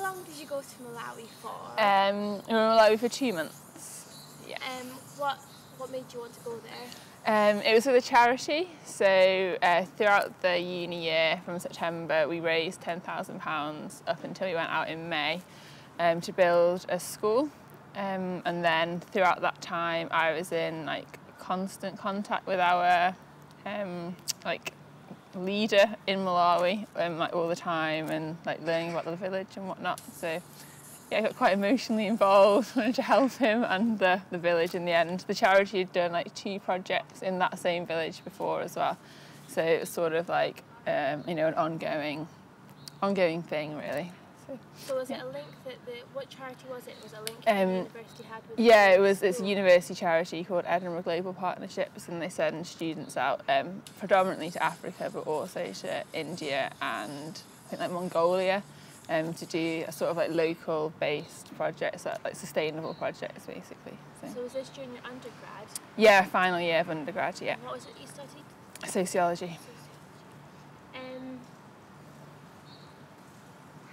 long did you go to Malawi for? We were in Malawi for 2 months. Yeah. What made you want to go there? It was with a charity, so throughout the uni year from September we raised £10,000 up until we went out in May to build a school, and then throughout that time I was in like constant contact with our like leader in Malawi like all the time, and like learning about the village and whatnot. So yeah, I got quite emotionally involved, wanted to help him and the village in the end. The charity had done like 2 projects in that same village before as well. So it was sort of like, you know, an ongoing thing really. So was it a link that what charity was it? Was it a link that the university had with Yeah, it's a university charity called Edinburgh Global Partnerships, and they send students out predominantly to Africa, but also to India and I think like Mongolia. To do a sort of like local based projects, like sustainable projects basically. So was this during your undergrad? Yeah, final year of undergrad, yeah. And what was it you studied? Sociology.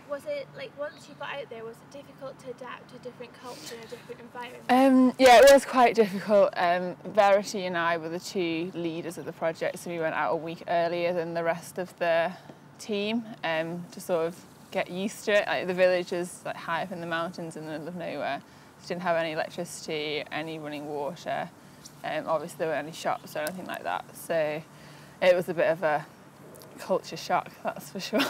Was it like once you got out there, was it difficult to adapt to a different culture and a different environment? Yeah, it was quite difficult. Verity and I were the 2 leaders of the project, so we went out a week earlier than the rest of the team to sort of get used to it. Like the village is like high up in the mountains in the middle of nowhere. So didn't have any electricity, any running water. Obviously there weren't any shops or anything like that. So it was a bit of a culture shock, that's for sure.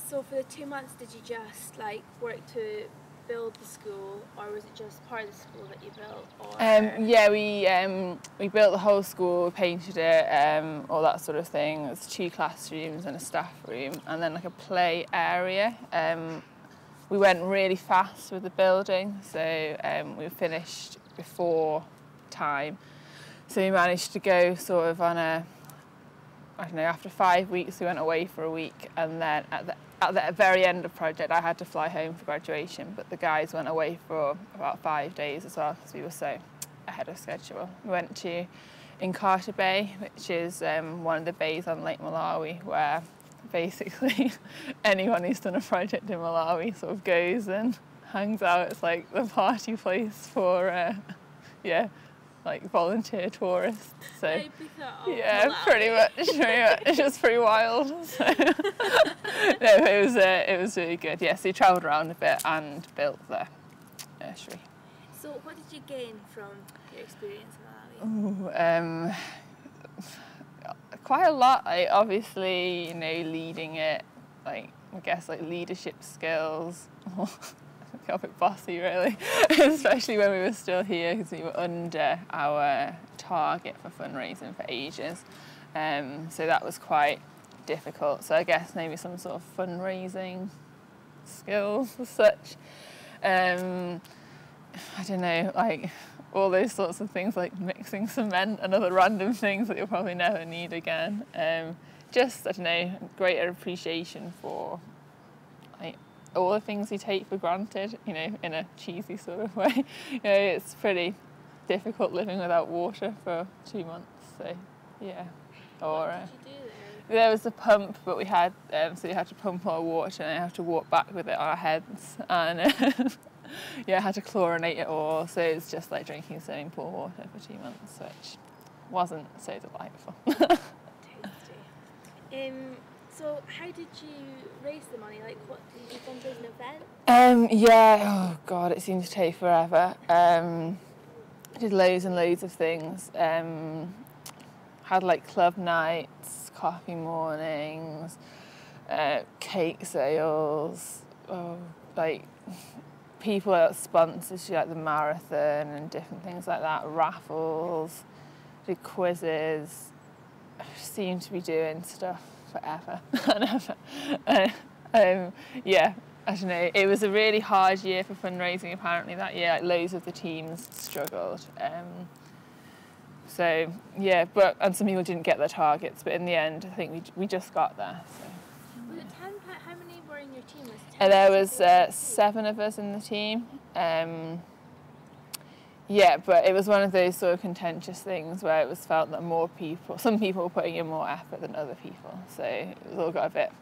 So for the 2 months, did you just like work to build the school, or was it just part of the school that you built? Or? Yeah, we built the whole school, painted it, all that sort of thing. There's 2 classrooms and a staff room, and then like a play area. We went really fast with the building, so we finished before time. So we managed to go sort of on a, I don't know, after 5 weeks we went away for a week, and then at the very end of the project I had to fly home for graduation, but the guys went away for about 5 days as well because we were so ahead of schedule. We went to Inkatha Bay, which is one of the bays on Lake Malawi, where basically anyone who's done a project in Malawi sort of goes and hangs out. It's like the party place for yeah, like volunteer tourists. So yeah, pretty much. It's just pretty wild. So. No, it was really good. Yes, we travelled around a bit and built the nursery. So what did you gain from your experience in Malawi? Quite a lot. Like, obviously, you know, leading it, like I guess like leadership skills. Got a bit bossy really, especially when we were still here because we were under our target for fundraising for ages. So that was quite difficult. So I guess maybe some sort of fundraising skills as such. I don't know, like all those sorts of things like mixing cement and other random things that you'll probably never need again. Just, I don't know, greater appreciation for like all the things you take for granted, you know, in a cheesy sort of way. You know, it's pretty difficult living without water for 2 months, so yeah. Or what did you do there? There was a pump, but we had so you had to pump our water and I had to walk back with it on our heads, and yeah, I had to chlorinate it all, so it's just like drinking swimming pool water for 2 months, which wasn't so delightful. Tasty. So how did you raise the money? Like, what did you fundraise an event? Yeah, oh god, it seemed to take forever. Did loads and loads of things. Had like club nights, coffee mornings, cake sales, like people that sponsors like the marathon and different things like that, raffles, did quizzes. Seemed to be doing stuff forever and ever. Yeah, I don't know. It was a really hard year for fundraising apparently that year. Like loads of the teams struggled. So yeah, and some people didn't get their targets, but in the end, I think we just got there. So. Was it 10? How many were in your team? Was it 10 there was 7 of us in the team. Yeah, but it was one of those sort of contentious things where it was felt that some people were putting in more effort than other people. So it was all got a bit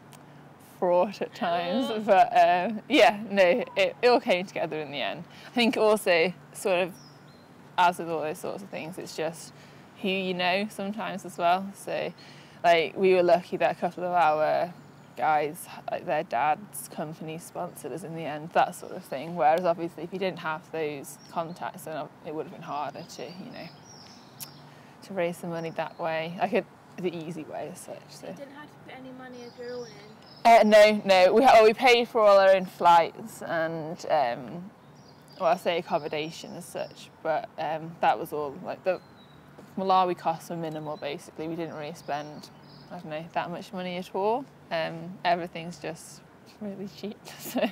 fraught at times, but yeah, no, it all came together in the end. I think also, sort of, as with all those sorts of things, it's just who you know sometimes as well. So, like, we were lucky that a couple of our guys, like, their dad's company sponsored us in the end, that sort of thing. Whereas obviously if you didn't have those contacts, then it would have been harder to, you know, to raise the money that way, like the easy way as such. So you didn't have to put any money of your own in? No, we paid for all our own flights and well, I say accommodation as such, but that was all. Like, the Malawi costs were minimal basically. We didn't really spend, I don't know, that much money at all. Everything's just really cheap. So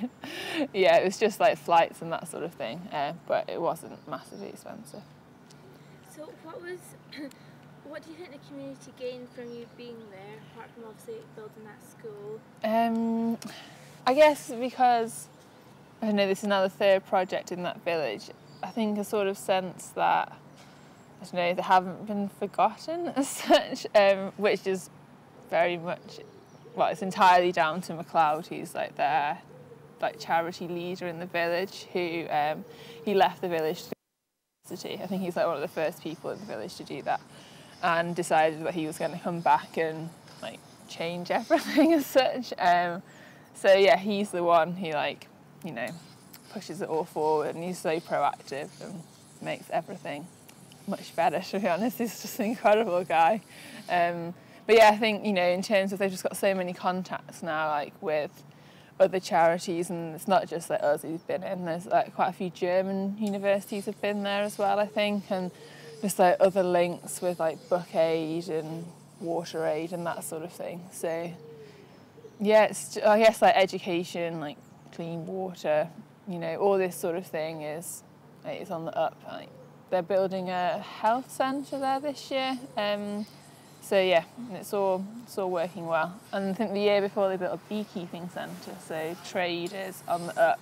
yeah, it was just like flights and that sort of thing, but it wasn't massively expensive. So what do you think the community gained from you being there, apart from obviously building that school? I guess because, I don't know, this is now the third project in that village, I think a sort of sense that, I don't know, they haven't been forgotten as such, which is very much, well, it's entirely down to MacLeod, who's like their charity leader in the village, who he left the village to go to university. I think he's like one of the first people in the village to do that, and decided that he was going to come back and like change everything as such. So yeah, he's the one who, like, you know, pushes it all forward, and he's so proactive and makes everything much better, to be honest. He's just an incredible guy. But yeah, I think, you know, in terms of, they've just got so many contacts now, like with other charities, and it's not just like us who's been in, there's like quite a few German universities have been there as well, I think, and just like other links with like Book Aid and Water Aid and that sort of thing. So yeah, it's, I guess, like education, like clean water, you know, all this sort of thing is on the up. Like, they're building a health centre there this year. So yeah, it's all working well. And I think the year before they built a beekeeping centre, so trade is on the up.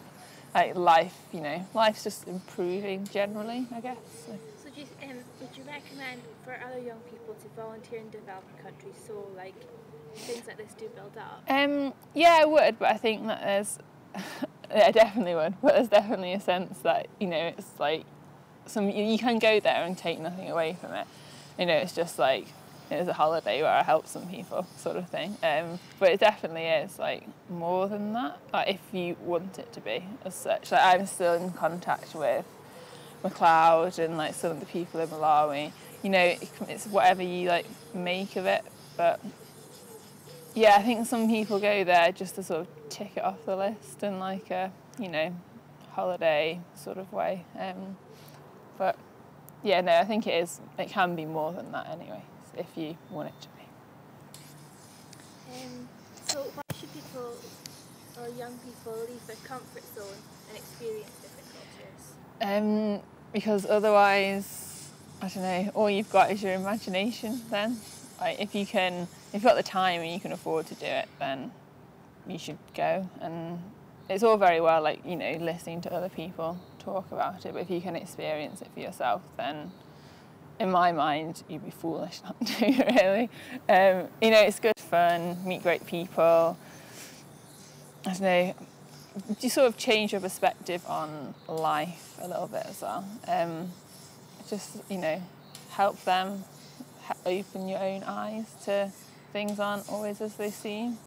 Like, life, you know, life's just improving generally, I guess. So Would you recommend for other young people to volunteer in developing countries, so like things like this do build up? Yeah, I would, but I think that there's, I definitely would, but there's definitely a sense that, you know, it's like, you can go there and take nothing away from it. You know, it's just like, it's a holiday where I help some people, sort of thing. But it definitely is like more than that, like, if you want it to be as such. Like, I'm still in contact with MacLeod and like some of the people in Malawi. You know, it's whatever you like make of it. But yeah, I think some people go there just to sort of tick it off the list in like a, you know, holiday sort of way. But yeah, no, I think it can be more than that anyway, if you want it to be. So why should people, or young people, leave their comfort zone and experience different cultures? Because otherwise, I don't know, all you've got is your imagination then. Like, if you've got the time and you can afford to do it, then you should go. And it's all very well, like, you know, listening to other people talk about it, but if you can experience it for yourself, then in my mind, you'd be foolish not to, really. You know, it's good fun, meet great people. I don't know, you sort of change your perspective on life a little bit as well. Just, you know, help them open your own eyes to things aren't always as they seem.